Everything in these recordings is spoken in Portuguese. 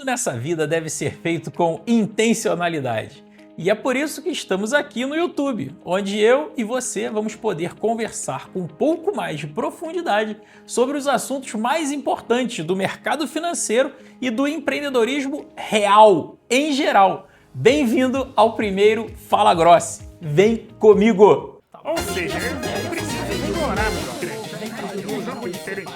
Tudo nessa vida deve ser feito com intencionalidade. E é por isso que estamos aqui no YouTube, onde eu e você vamos poder conversar com um pouco mais de profundidade sobre os assuntos mais importantes do mercado financeiro e do empreendedorismo real, em geral. Bem-vindo ao primeiro Fala Grossi. Vem comigo! Ou seja, eu preciso ignorar meu crédito. Um jogo diferente.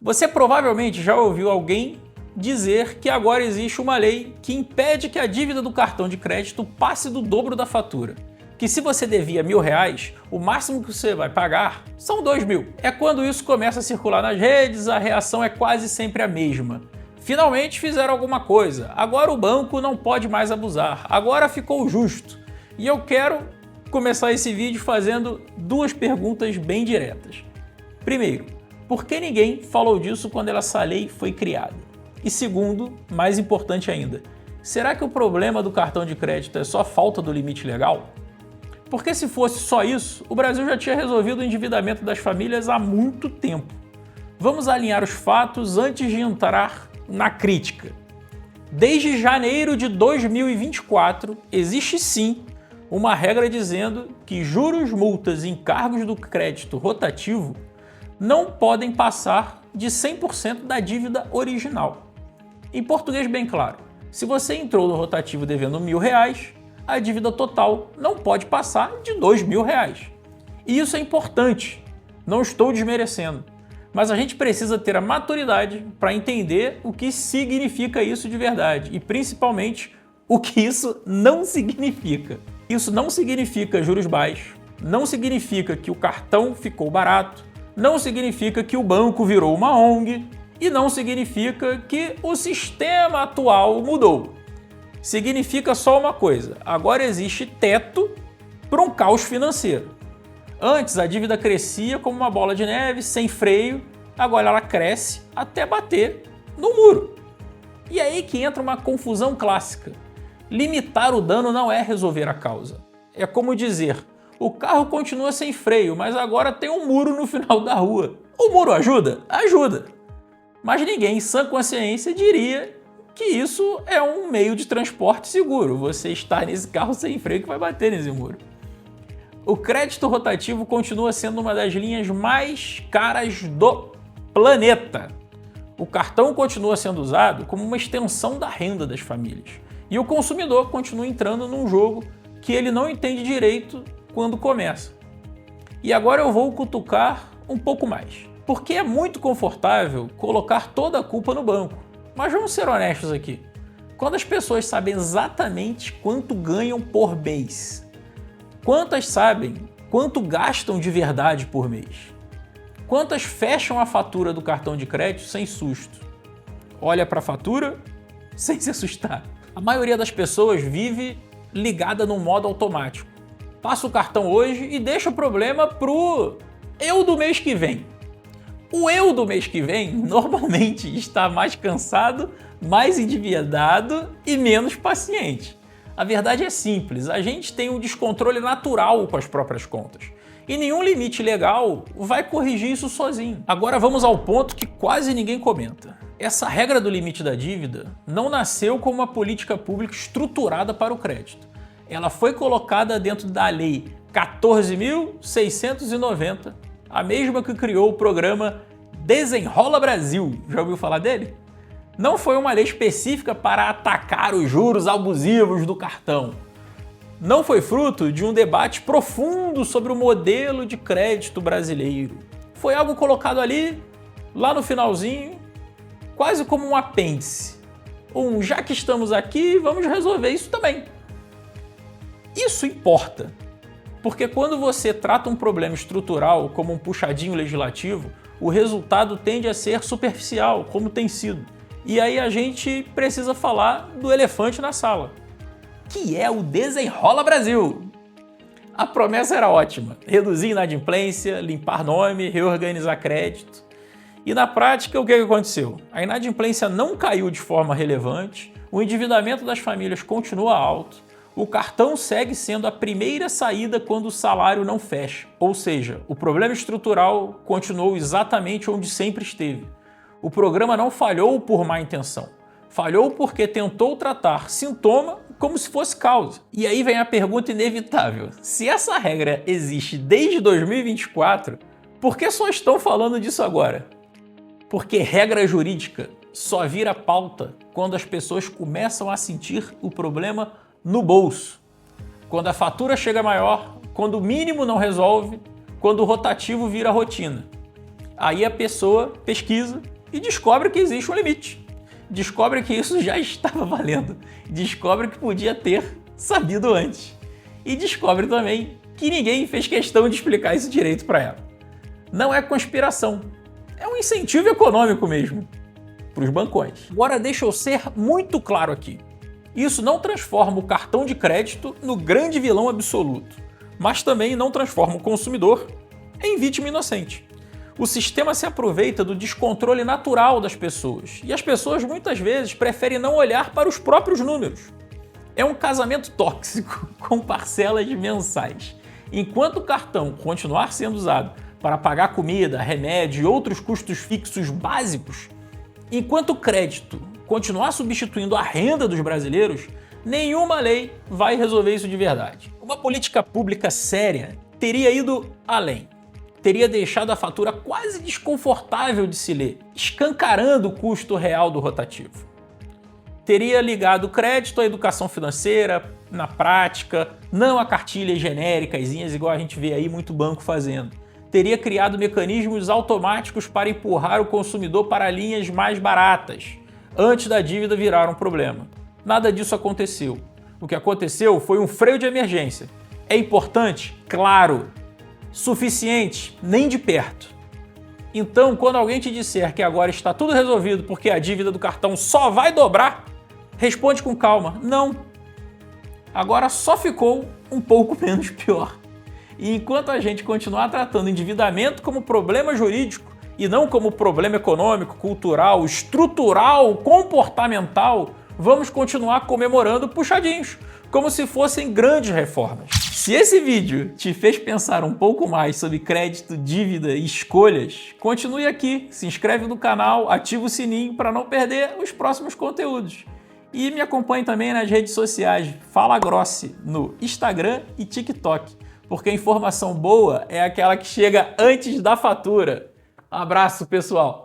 Você provavelmente já ouviu alguém dizer que agora existe uma lei que impede que a dívida do cartão de crédito passe do dobro da fatura. Que se você devia R$1.000, o máximo que você vai pagar são R$2.000. É quando isso começa a circular nas redes, a reação é quase sempre a mesma. Finalmente fizeram alguma coisa, agora o banco não pode mais abusar, agora ficou justo. E eu quero começar esse vídeo fazendo duas perguntas bem diretas. Primeiro, por que ninguém falou disso quando essa lei foi criada? E segundo, mais importante ainda, será que o problema do cartão de crédito é só falta do limite legal? Porque se fosse só isso, o Brasil já tinha resolvido o endividamento das famílias há muito tempo. Vamos alinhar os fatos antes de entrar na crítica. Desde janeiro de 2024, existe sim uma regra dizendo que juros, multas e encargos do crédito rotativo não podem passar de 100% da dívida original. Em português bem claro, se você entrou no rotativo devendo R$1.000, a dívida total não pode passar de R$2.000. E isso é importante, não estou desmerecendo, mas a gente precisa ter a maturidade para entender o que significa isso de verdade e principalmente o que isso não significa. Isso não significa juros baixos, não significa que o cartão ficou barato, não significa que o banco virou uma ONG e não significa que o sistema atual mudou. Significa só uma coisa, agora existe teto para um caos financeiro. Antes a dívida crescia como uma bola de neve, sem freio, agora ela cresce até bater no muro. E aí que entra uma confusão clássica. Limitar o dano não é resolver a causa. É como dizer, o carro continua sem freio, mas agora tem um muro no final da rua. O muro ajuda? Ajuda. Mas ninguém em sã consciência diria que isso é um meio de transporte seguro. Você está nesse carro sem freio que vai bater nesse muro. O crédito rotativo continua sendo uma das linhas mais caras do planeta. O cartão continua sendo usado como uma extensão da renda das famílias. E o consumidor continua entrando num jogo que ele não entende direito quando começa. E agora eu vou cutucar um pouco mais. Porque é muito confortável colocar toda a culpa no banco. Mas vamos ser honestos aqui. Quando as pessoas sabem exatamente quanto ganham por mês, quantas sabem quanto gastam de verdade por mês? Quantas fecham a fatura do cartão de crédito sem susto? Olha para a fatura sem se assustar. A maioria das pessoas vive ligada no modo automático. Passa o cartão hoje e deixa o problema pro eu do mês que vem. O eu do mês que vem normalmente está mais cansado, mais endividado e menos paciente. A verdade é simples, a gente tem um descontrole natural com as próprias contas. E nenhum limite legal vai corrigir isso sozinho. Agora vamos ao ponto que quase ninguém comenta. Essa regra do limite da dívida não nasceu como uma política pública estruturada para o crédito. Ela foi colocada dentro da Lei 14.690, a mesma que criou o programa Desenrola Brasil. Já ouviu falar dele? Não foi uma lei específica para atacar os juros abusivos do cartão. Não foi fruto de um debate profundo sobre o modelo de crédito brasileiro. Foi algo colocado ali, lá no finalzinho, quase como um apêndice. Já que estamos aqui, vamos resolver isso também. Isso importa, porque quando você trata um problema estrutural como um puxadinho legislativo, o resultado tende a ser superficial, como tem sido. E aí a gente precisa falar do elefante na sala, que é o Desenrola Brasil. A promessa era ótima, reduzir inadimplência, limpar nome, reorganizar crédito. E na prática, o que aconteceu? A inadimplência não caiu de forma relevante, o endividamento das famílias continua alto, o cartão segue sendo a primeira saída quando o salário não fecha. Ou seja, o problema estrutural continuou exatamente onde sempre esteve. O programa não falhou por má intenção. Falhou porque tentou tratar sintoma como se fosse causa. E aí vem a pergunta inevitável. Se essa regra existe desde 2024, por que só estão falando disso agora? Porque regra jurídica só vira pauta quando as pessoas começam a sentir o problema no bolso. Quando a fatura chega maior, quando o mínimo não resolve, quando o rotativo vira rotina. Aí a pessoa pesquisa e descobre que existe um limite. Descobre que isso já estava valendo. Descobre que podia ter sabido antes. E descobre também que ninguém fez questão de explicar isso direito para ela. Não é conspiração. É um incentivo econômico mesmo para os bancões. Agora deixa eu ser muito claro aqui. Isso não transforma o cartão de crédito no grande vilão absoluto, mas também não transforma o consumidor em vítima inocente. O sistema se aproveita do descontrole natural das pessoas e as pessoas muitas vezes preferem não olhar para os próprios números. É um casamento tóxico com parcelas mensais. Enquanto o cartão continuar sendo usado para pagar comida, remédio e outros custos fixos básicos, enquanto o crédito continuar substituindo a renda dos brasileiros, nenhuma lei vai resolver isso de verdade. Uma política pública séria teria ido além. Teria deixado a fatura quase desconfortável de se ler, escancarando o custo real do rotativo. Teria ligado o crédito à educação financeira, na prática, não a cartilhas genéricas, igual a gente vê aí muito banco fazendo. Teria criado mecanismos automáticos para empurrar o consumidor para linhas mais baratas, antes da dívida virar um problema. Nada disso aconteceu. O que aconteceu foi um freio de emergência. É importante? Claro. Suficiente? Nem de perto. Então, quando alguém te disser que agora está tudo resolvido porque a dívida do cartão só vai dobrar, responde com calma: não. Agora só ficou um pouco menos pior. E enquanto a gente continuar tratando endividamento como problema jurídico e não como problema econômico, cultural, estrutural, comportamental, vamos continuar comemorando puxadinhos, como se fossem grandes reformas. Se esse vídeo te fez pensar um pouco mais sobre crédito, dívida e escolhas, continue aqui, se inscreve no canal, ativa o sininho para não perder os próximos conteúdos. E me acompanhe também nas redes sociais Fala Grossi, no Instagram e TikTok, porque a informação boa é aquela que chega antes da fatura. Abraço, pessoal!